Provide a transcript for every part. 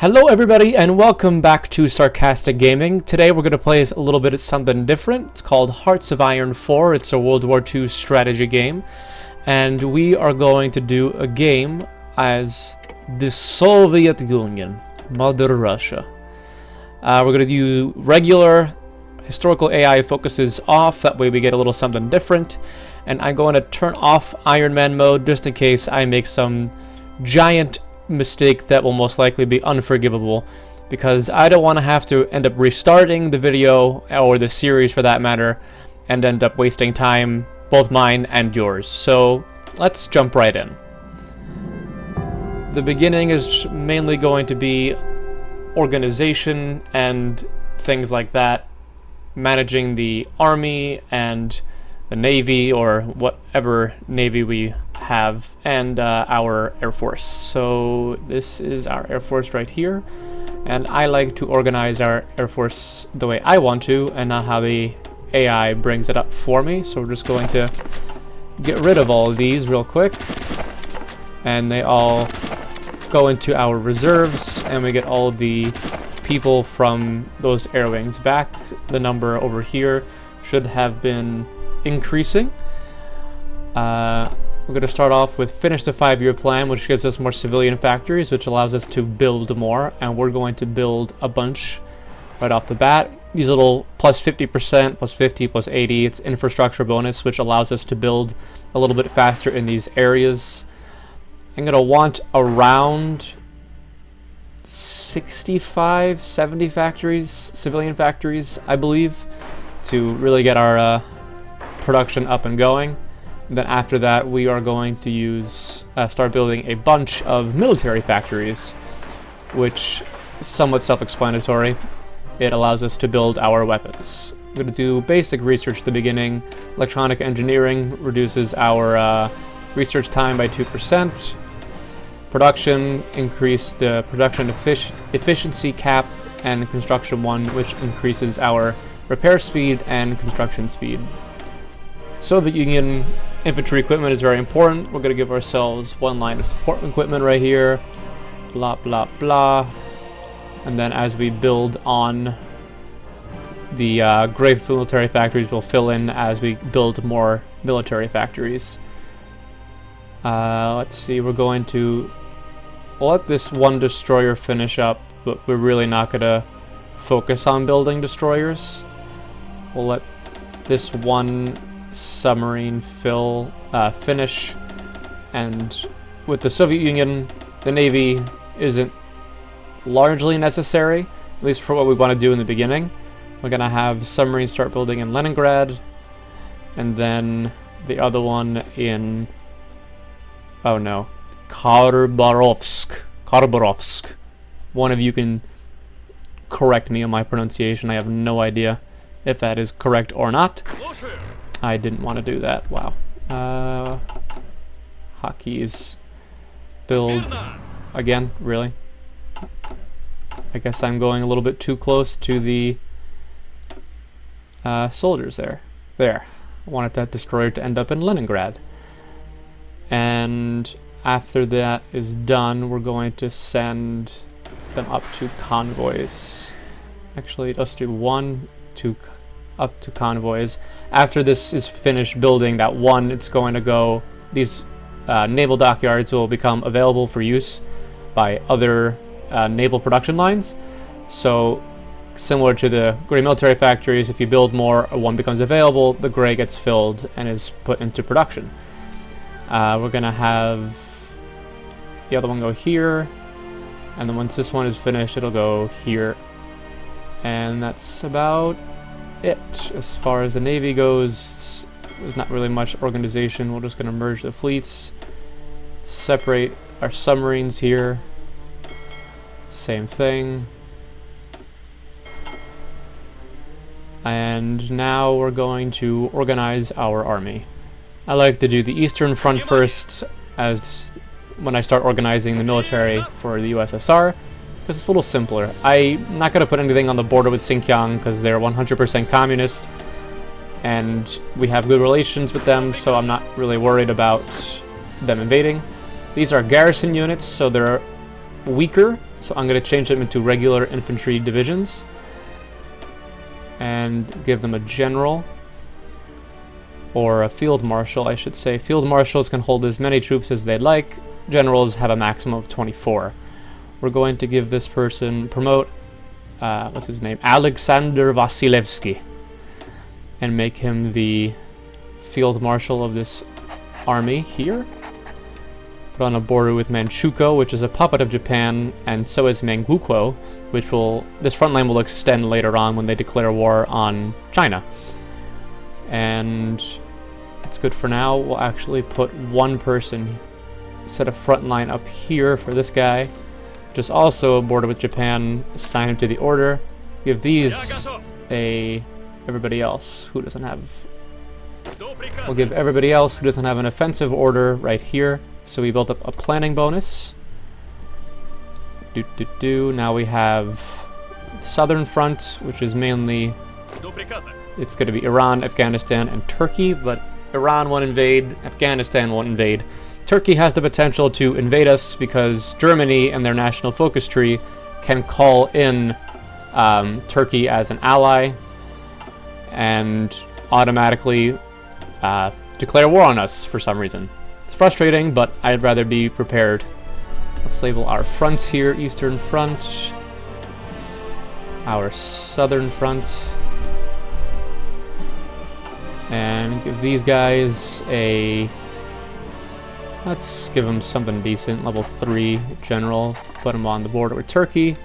Hello everybody and welcome back to Sarcastic Gaming. Today we're going to play a little bit of something different. It's called Hearts of Iron 4. It's a World War II strategy game. And we are going to do a game as the Soviet Union, Mother Russia. We're going to do regular historical AI focuses off, that way we get a little something different. And I'm going to turn off Iron Man mode just in case I make some giant mistake that will most likely be unforgivable, because I don't want to have to end up restarting the video or the series for that matter and end up wasting time, both mine and yours. So let's jump right in. The beginning is mainly going to be organization and things like that, managing the army and the navy, or whatever navy we have, and our air force. So this is our air force right here, and I like to organize our air force the way I want to and not how the AI brings it up for me. So we're just going to get rid of all of these real quick, and they all go into our reserves, and we get all of the people from those air wings back. The number over here should have been increasing. We're going to start off with finish the 5-year plan, which gives us more civilian factories, which allows us to build more, and we're going to build a bunch right off the bat. These little plus 50%, plus 50, plus 80, it's infrastructure bonus, which allows us to build a little bit faster in these areas. I'm going to want around 65, 70 factories, civilian factories, I believe, to really get our production up and going. And then after that, we are going to start building a bunch of military factories, which is somewhat self-explanatory. It allows us to build our weapons. I'm going to do basic research at the beginning. Electronic engineering reduces our research time by 2%. Production, increase the production efficiency cap, and construction 1, which increases our repair speed and construction speed. Soviet Union infantry equipment is very important. We're going to give ourselves 1 line of support equipment right here. Blah, blah, blah. And then as we build on, the gray military factories will fill in as we build more military factories. Let's see, we're going to let this one destroyer finish up, but we're really not going to focus on building destroyers. We'll let this one submarine finish, and with the Soviet Union, the Navy isn't largely necessary, at least for what we want to do in the beginning. We're gonna have submarines start building in Leningrad, and then the other one in, oh no, Khabarovsk. One of you can correct me on my pronunciation. I have no idea if that is correct or not. I didn't want to do that. Wow. Hotkeys. Build. Again? Really? I guess I'm going a little bit too close to the soldiers there. There. I wanted that destroyer to end up in Leningrad. And after that is done, we're going to send them up to convoys. Actually, let's do 1, 2, up to convoys. After this is finished building that one, it's going to go, these naval dockyards will become available for use by other naval production lines. So similar to the gray military factories, if you build more, one becomes available, the gray gets filled and is put into production. We're gonna have the other one go here, and then once this one is finished, it'll go here. And that's about it. As far as the Navy goes, there's not really much organization. We're just going to merge the fleets, separate our submarines here. Same thing. And now we're going to organize our army. I like to do the Eastern Front first, as when I start organizing the military for the USSR, because it's a little simpler. I'm not going to put anything on the border with Xinjiang because they're 100% communist, and we have good relations with them, so I'm not really worried about them invading. These are garrison units, so they're weaker So I'm going to change them into regular infantry divisions and give them a general, or a field marshal, I should say. Field marshals can hold as many troops as they'd like. Generals have a maximum of 24. We're going to give this person, promote, what's his name? Alexander Vasilevsky, and make him the field marshal of this army here. Put on a border with Manchukuo, which is a puppet of Japan, and so is Manchukuo, which will, this front line will extend later on when they declare war on China. And that's good for now. We'll actually put one person, set a front line up here for this guy, which is also a border with Japan. Assign him to the order. Give these everybody else who doesn't have. We'll give everybody else who doesn't have an offensive order right here. So we built up a planning bonus. Now we have the southern front, which is mainly, it's going to be Iran, Afghanistan, and Turkey, but Iran won't invade, Afghanistan won't invade. Turkey has the potential to invade us because Germany and their national focus tree can call in Turkey as an ally and automatically declare war on us for some reason. It's frustrating, but I'd rather be prepared. Let's label our fronts here: Eastern Front, our Southern Front, and give these guys a, let's give them something decent, level 3 general, put them on the border with Turkey,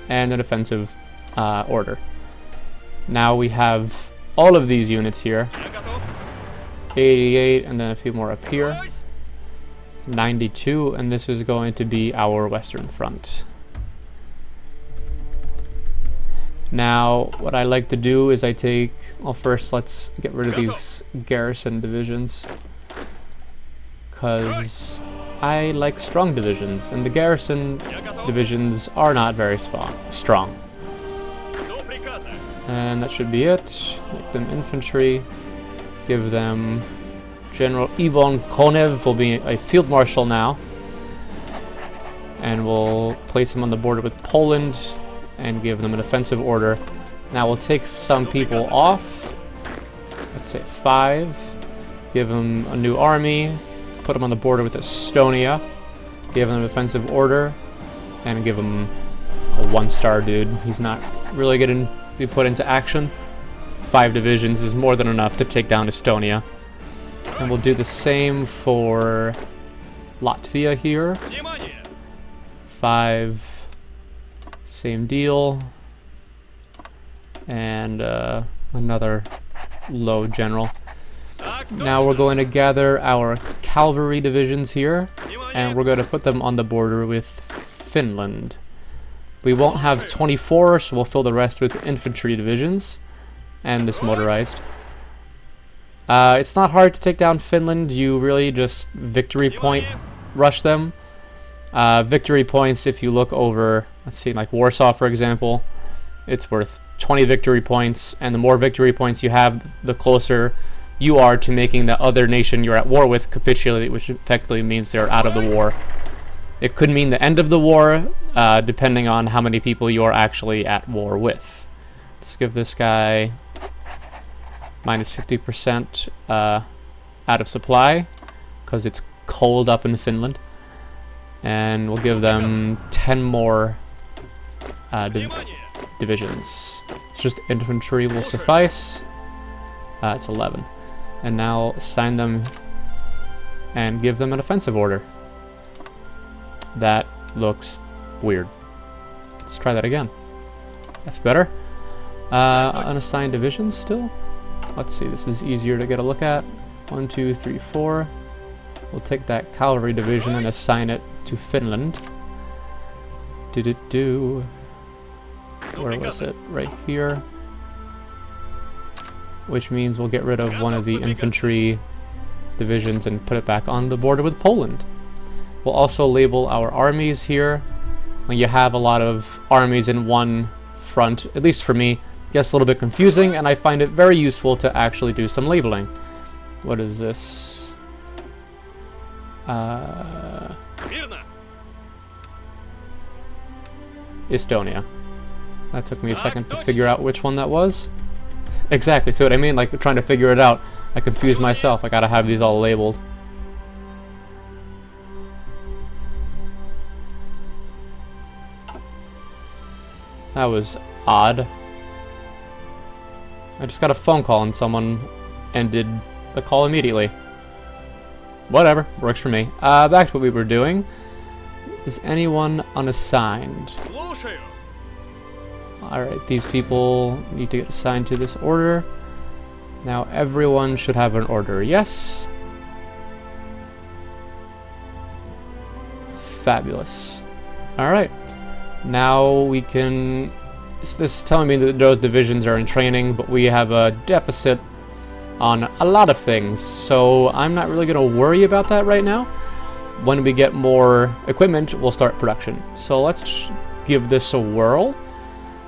and an offensive order. Now we have all of these units here, 88, and then a few more up here, 92, and this is going to be our Western Front. Now, what I like to do is I take, well, first let's get rid of these garrison divisions, because I like strong divisions, and the garrison divisions are not very strong. And that should be it. Make them infantry. Give them General Ivan Konev will be a field marshal now. And we'll place him on the border with Poland and give them an offensive order. Now we'll take some people off. Let's say 5. Give them a new army. Put them on the border with Estonia. Give them an offensive order. And give him a 1-star dude. He's not really going to be put into action. 5 divisions is more than enough to take down Estonia. And we'll do the same for Latvia here. 5, same deal. And another low general. Now we're going to gather our cavalry divisions here, and we're going to put them on the border with Finland. We won't have 24, so we'll fill the rest with infantry divisions and this motorized. It's not hard to take down Finland. You really just victory point rush them. Victory points, if you look over, let's see, like Warsaw, for example, it's worth 20 victory points, and the more victory points you have, the closer you are to making the other nation you're at war with capitulate, which effectively means they're out of the war. It could mean the end of the war, depending on how many people you are actually at war with. Let's give this guy minus 50% out of supply, because it's cold up in Finland. And we'll give them 10 more divisions. It's just infantry will suffice. It's 11. And now assign them and give them an offensive order. That looks weird. Let's try that again. That's better. Unassigned divisions still. Let's see, this is easier to get a look at. 1, 2, 3, 4. We'll take that cavalry division and assign it to Finland. Where was it? Right here. Which means we'll get rid of one of the infantry divisions and put it back on the border with Poland. We'll also label our armies here. When you have a lot of armies in one front, at least for me, it gets a little bit confusing, and I find it very useful to actually do some labeling. What is this? Estonia. That took me a second to figure out which one that was. Exactly, see what I mean? Like, trying to figure it out. I confused myself. I gotta have these all labeled. That was odd. I just got a phone call and someone ended the call immediately. Whatever, works for me. Back to what we were doing. Is anyone unassigned? Alright, these people need to get assigned to this order. Now everyone should have an order. Yes. Fabulous. Alright. Now we can... This is telling me that those divisions are in training, but we have a deficit on a lot of things, so I'm not really going to worry about that right now. When we get more equipment, we'll start production. So let's give this a whirl,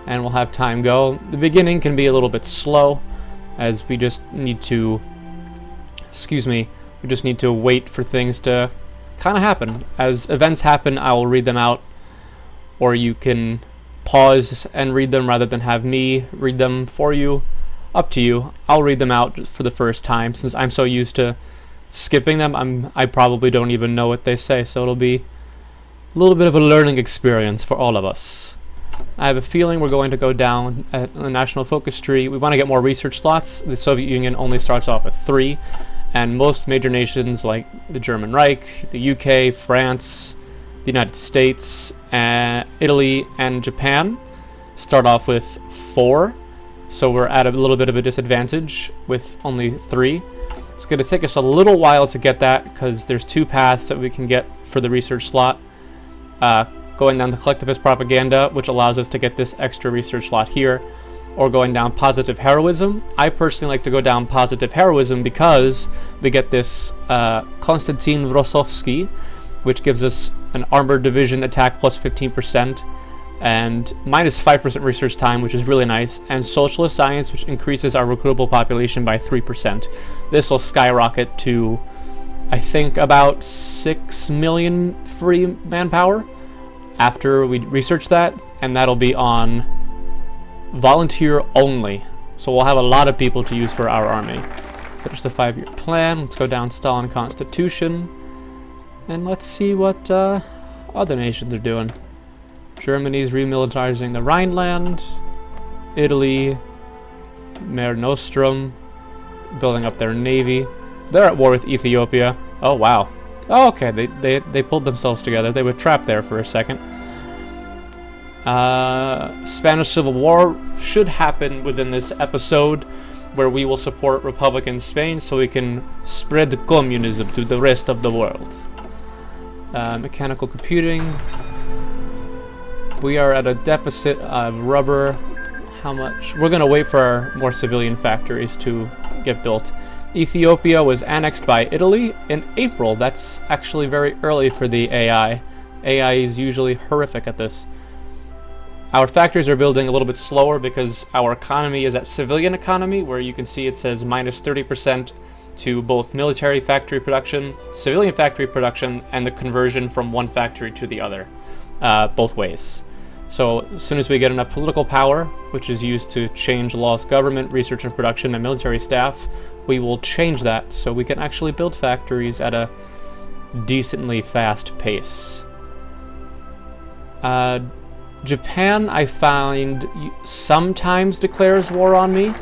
and we'll have time go. The beginning can be a little bit slow, as we just need to... Excuse me. We just need to wait for things to kind of happen. As events happen, I will read them out, or you can pause and read them rather than have me read them for you. Up to you. I'll read them out for the first time, since I'm so used to skipping them. I probably don't even know what they say, so it'll be a little bit of a learning experience for all of us. I have a feeling we're going to go down at the national focus tree. We want to get more research slots. The Soviet Union only starts off with 3, and most major nations like the German Reich, the UK, France, the United States, Italy, and Japan start off with 4. So we're at a little bit of a disadvantage with only 3. It's going to take us a little while to get that, because there's 2 paths that we can get for the research slot. Going down the collectivist propaganda, which allows us to get this extra research slot here, or going down positive heroism. I personally like to go down positive heroism because we get this Konstantin Wrosowski, which gives us an armored division attack plus 15%, and minus 5% research time, which is really nice, and socialist science, which increases our recruitable population by 3%. This will skyrocket to, I think, about 6 million free manpower after we research that, and that'll be on volunteer only. So we'll have a lot of people to use for our army. Finish the 5-year plan. Let's go down Stalin Constitution, and let's see what other nations are doing. Germany's remilitarizing the Rhineland. Italy, Mare Nostrum, building up their navy. They're at war with Ethiopia. Oh, wow. Oh, okay, they pulled themselves together. They were trapped there for a second. Spanish Civil War should happen within this episode, where we will support Republican Spain so we can spread communism to the rest of the world. Mechanical computing. We are at a deficit of rubber. How much? We're going to wait for our more civilian factories to get built. Ethiopia was annexed by Italy in April. That's actually very early for the AI. AI is usually horrific at this. Our factories are building a little bit slower because our economy is at civilian economy, where you can see it says minus 30% to both military factory production, civilian factory production, and the conversion from one factory to the other, both ways. So as soon as we get enough political power, which is used to change laws, government, research and production, and military staff, we will change that so we can actually build factories at a decently fast pace. Japan, I find, sometimes declares war on me.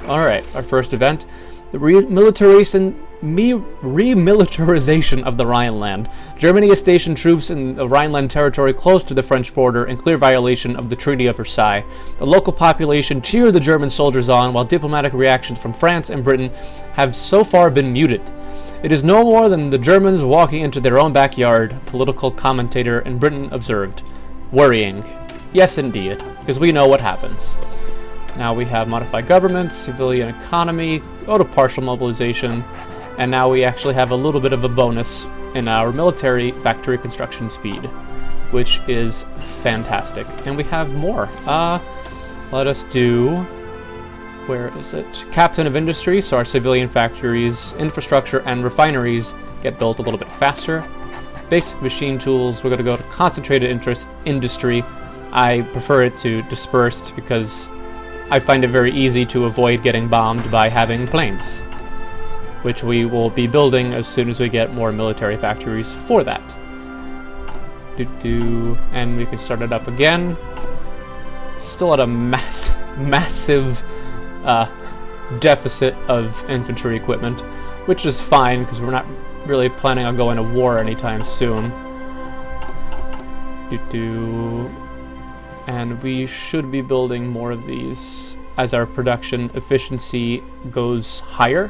Alright, our first event. The remilitarization of the Rhineland. Germany has stationed troops in the Rhineland territory close to the French border in clear violation of the Treaty of Versailles. The local population cheered the German soldiers on, while diplomatic reactions from France and Britain have so far been muted. It is no more than the Germans walking into their own backyard, a political commentator in Britain observed. Worrying. Yes, indeed, because we know what happens. Now we have modified government, civilian economy, go to partial mobilization, and now we actually have a little bit of a bonus in our military factory construction speed, which is fantastic. And we have more. Let us do... Where is it? Captain of Industry, so our civilian factories, infrastructure, and refineries get built a little bit faster. Basic machine tools, we're going to go to concentrated interest industry, I prefer it to dispersed because I find it very easy to avoid getting bombed by having planes, which we will be building as soon as we get more military factories for that. And we can start it up again. Still at a massive deficit of infantry equipment, which is fine because we're not really planning on going to war anytime soon. And we should be building more of these as our production efficiency goes higher.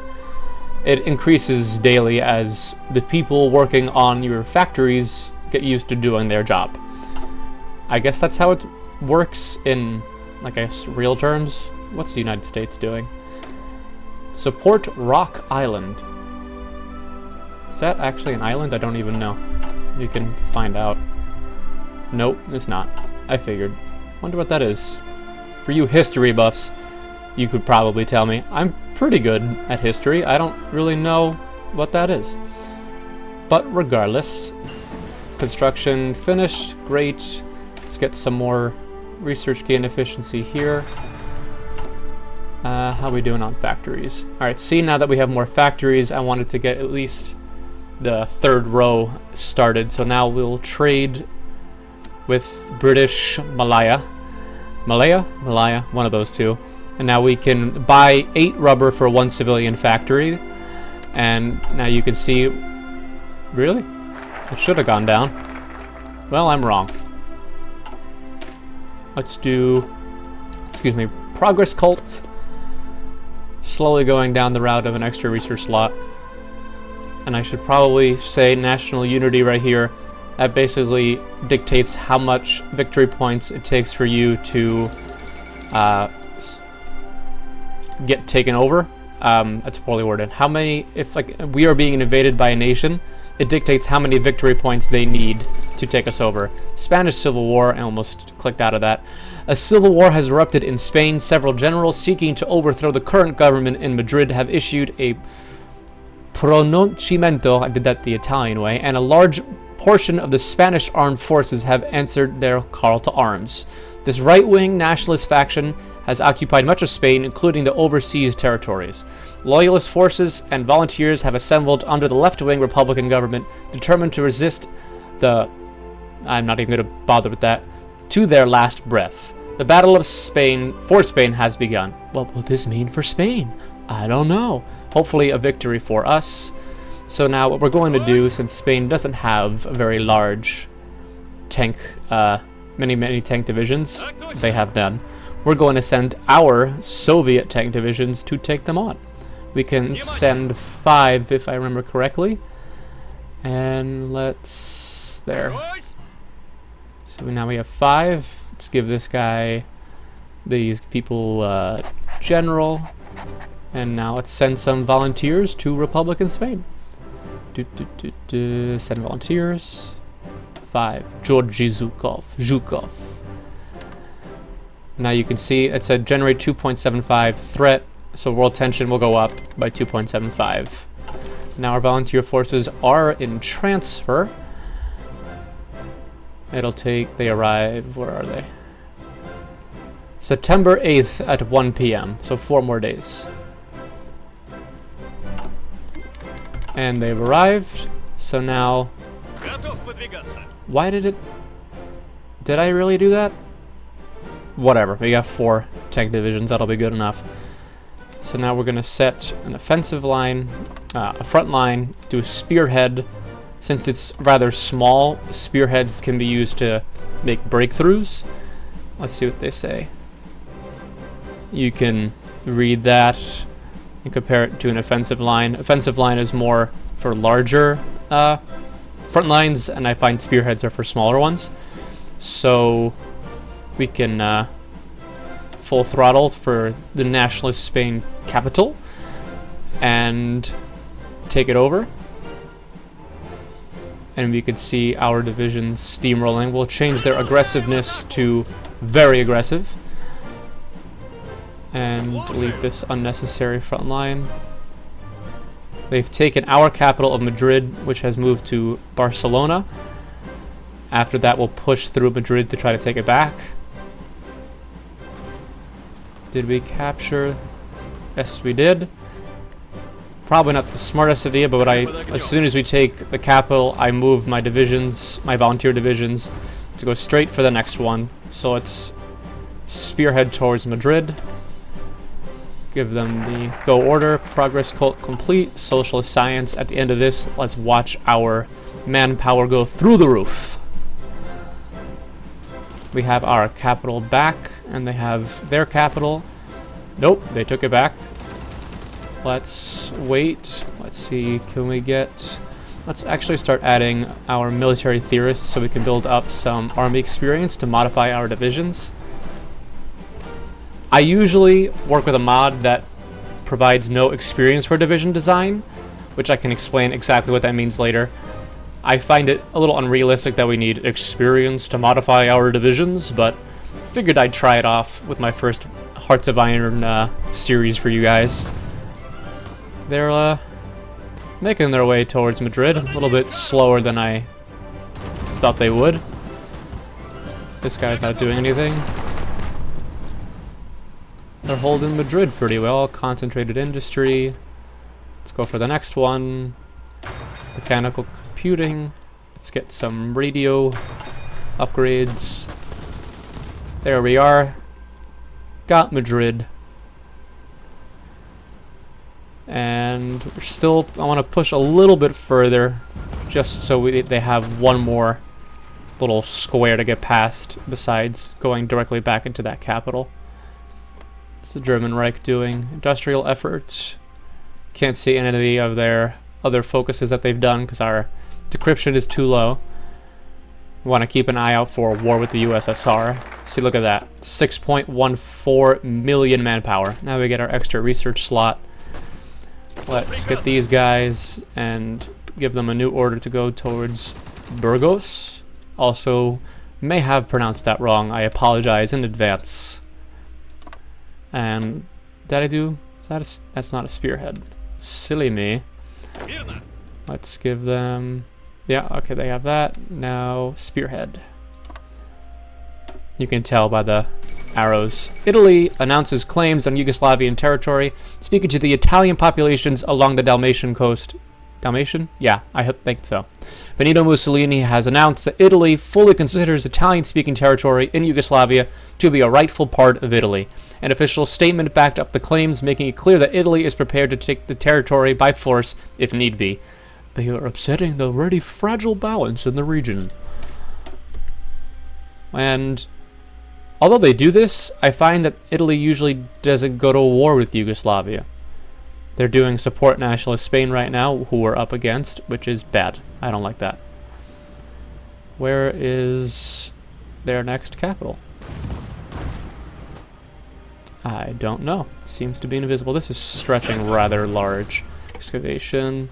It increases daily as the people working on your factories get used to doing their job. I guess that's how it works in, like, I guess, real terms. What's the United States doing? Support Rock Island. Is that actually an island? I don't even know. You can find out. Nope, it's not. I figured. Wonder what that is. For you history buffs, you could probably tell me. I'm pretty good at history. I don't really know what that is. But regardless, construction finished. Great. Let's get some more research gain efficiency here. How are we doing on factories? Alright, see, now that we have more factories, I wanted to get at least the third row started. So now we'll trade with British Malaya, one of those two. And now we can buy 8 rubber for 1 civilian factory. And now you can see, really? It should have gone down. Well, I'm wrong. Let's do, excuse me, progress cult. Slowly going down the route of an extra research slot. And I should probably say national unity right here. That basically dictates how much victory points it takes for you to get taken over. That's poorly worded. How many, if like we are being invaded by a nation, it dictates how many victory points they need to take us over. Spanish Civil War, I almost clicked out of that. A civil war has erupted in Spain. Several generals seeking to overthrow the current government in Madrid have issued a pronunciamento, I did that the Italian way, and a large portion of the Spanish armed forces have answered their call to arms. This right-wing nationalist faction has occupied much of Spain, including the overseas territories. Loyalist forces and volunteers have assembled under the left-wing Republican government, determined to resist the... I'm not even going to bother with that. To their last breath. The Battle of Spain, for Spain, has begun. What will this mean for Spain? I don't know. Hopefully a victory for us. So now what we're going to do, since Spain doesn't have a very large tank, many tank divisions, they have none, we're going to send our Soviet tank divisions to take them on. We can send 5 if I remember correctly. And let's... there. So now we have 5. Let's give this guy, these people, general. And now let's send some volunteers to Republican Spain. Send volunteers. 5. Georgy Zhukov. Now you can see it said generate 2.75 threat, so world tension will go up by 2.75. Now our volunteer forces are in transfer. It'll take, they arrive, where are they? September 8th at 1 p.m., so 4 more days. And they've arrived, so now... Why did it... Did I really do that? Whatever, we got 4 tank divisions, that'll be good enough. So now we're gonna set an offensive line, a front line, do a spearhead. Since it's rather small, spearheads can be used to make breakthroughs. Let's see what they say. You can read that and compare it to an offensive line. Offensive line is more for larger front lines, and I find spearheads are for smaller ones. So we can full throttle for the nationalist Spain capital and take it over. And we could see our divisions steamrolling. We'll change their aggressiveness to very aggressive. And delete this unnecessary front line. They've taken our capital of Madrid, which has moved to Barcelona. After that, we'll push through Madrid to try to take it back. Did we capture? Yes, we did. Probably not the smartest idea, but as soon as we take the capital, I move my divisions, my volunteer divisions, to go straight for the next one. So let's spearhead towards Madrid. Give them the go order. Progress cult complete. Socialist science. At the end of this, let's watch our manpower go through the roof. We have our capital back, and they have their capital. Nope, they took it back. Let's wait. Let's see, can we get... Let's actually start adding our military theorists so we can build up some army experience to modify our divisions. I usually work with a mod that provides no experience for division design, which I can explain exactly what that means later. I find it a little unrealistic that we need experience to modify our divisions, but figured I'd try it off with my first Hearts of Iron series for you guys. They're making their way towards Madrid, a little bit slower than I thought they would. This guy's not doing anything. They're holding Madrid pretty well. Concentrated industry. Let's go for the next one. Mechanical computing. Let's get some radio upgrades. There we are. Got Madrid. And we're still, I want to push a little bit further just so they have one more little square to get past besides going directly back into that capital. What's the German Reich doing? Industrial efforts. Can't see any of their other focuses that they've done because our decryption is too low. We want to keep an eye out for a war with the USSR. See, look at that. 6.14 million manpower. Now we get our extra research slot. Let's get these guys and give them a new order to go towards Burgos. Also, may have pronounced that wrong. I apologize in advance. And did I do? That's not a spearhead. Silly me. Let's give them. Yeah, okay, they have that. Now spearhead. You can tell by the arrows. Italy announces claims on Yugoslavian territory, speaking to the Italian populations along the Dalmatian coast. Dalmatian? Yeah, I think so. Benito Mussolini has announced that Italy fully considers Italian-speaking territory in Yugoslavia to be a rightful part of Italy. An official statement backed up the claims, making it clear that Italy is prepared to take the territory by force if need be. They are upsetting the already fragile balance in the region. And although they do this, I find that Italy usually doesn't go to war with Yugoslavia. They're doing support nationalist Spain right now, who we're up against, which is bad. I don't like that. Where is their next capital? I don't know. It seems to be invisible. This is stretching rather large. Excavation.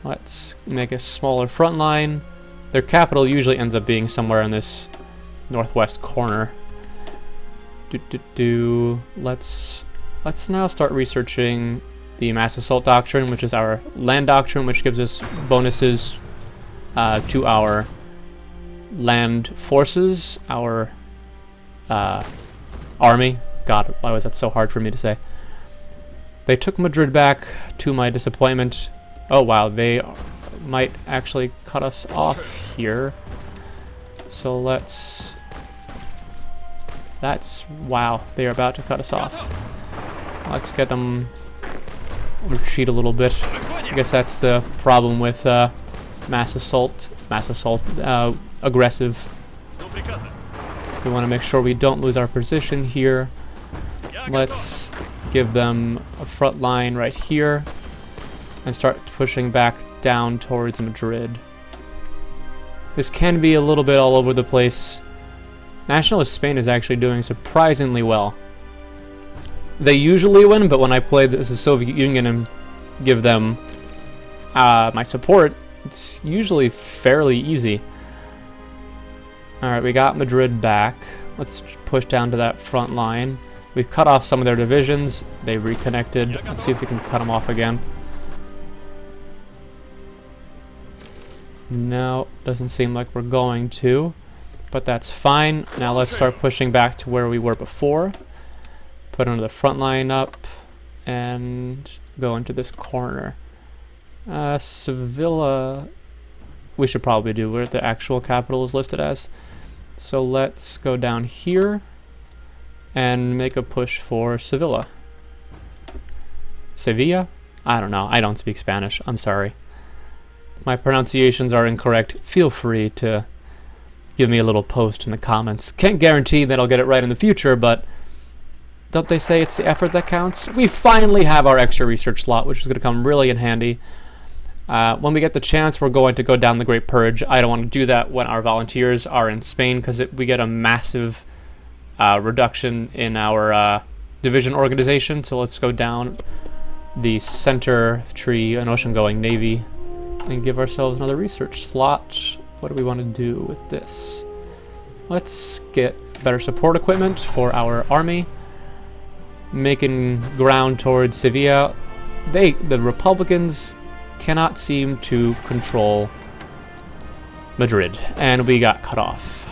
Let's make a smaller front line. Their capital usually ends up being somewhere in this northwest corner. Let's now start researching the mass assault doctrine, which is our land doctrine, which gives us bonuses to our land forces, our army. God, why was that so hard for me to say? They took Madrid back, to my disappointment. Oh wow, they might actually cut us off here. So let's... wow, they are about to cut us off. Let's get them retreat a little bit. I guess that's the problem with mass assault, aggressive. We want to make sure we don't lose our position here. Let's give them a front line right here and start pushing back down towards Madrid. This can be a little bit all over the place. Nationalist Spain is actually doing surprisingly well. They usually win, but when I play the Soviet Union and give them my support, it's usually fairly easy. Alright, we got Madrid back. Let's push down to that front line. We've cut off some of their divisions. They reconnected. Let's see if we can cut them off again. No, doesn't seem like we're going to, but that's fine. Now let's start pushing back to where we were before. Put another front line up and go into this corner. Sevilla, we should probably do where the actual capital is listed as. So let's go down here and make a push for Sevilla. Sevilla? I don't know. I don't speak Spanish. I'm sorry. If my pronunciations are incorrect, feel free to give me a little post in the comments. Can't guarantee that I'll get it right in the future, but don't they say it's the effort that counts? We finally have our extra research slot, which is going to come really in handy. When we get the chance, we're going to go down the Great Purge. I don't want to do that when our volunteers are in Spain, because we get a massive reduction in our division organization. So let's go down the center tree, an ocean-going navy, and give ourselves another research slot. What do we want to do with this? Let's get better support equipment for our army. Making ground towards Sevilla. The Republicans cannot seem to control Madrid, and we got cut off.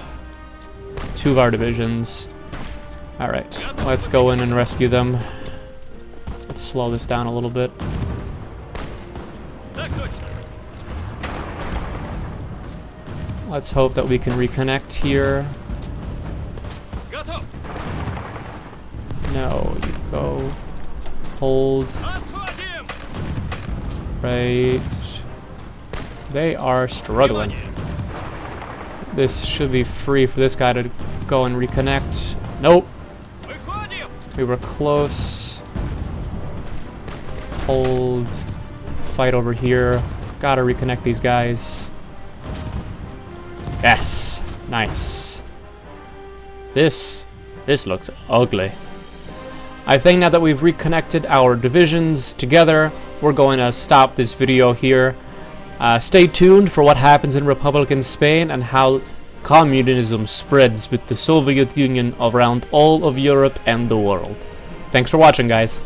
2 of our divisions. Alright, let's go in and rescue them. Let's slow this down a little bit. Let's hope that we can reconnect here. No, you go. Hold. Right. They are struggling. This should be free for this guy to go and reconnect. Nope. We were close. Hold. Fight over here. Gotta reconnect these guys. Yes. Nice. This looks ugly. I think now that we've reconnected our divisions together, we're going to stop this video here. Stay tuned for what happens in Republican Spain and how communism spreads with the Soviet Union around all of Europe and the world. Thanks for watching, guys.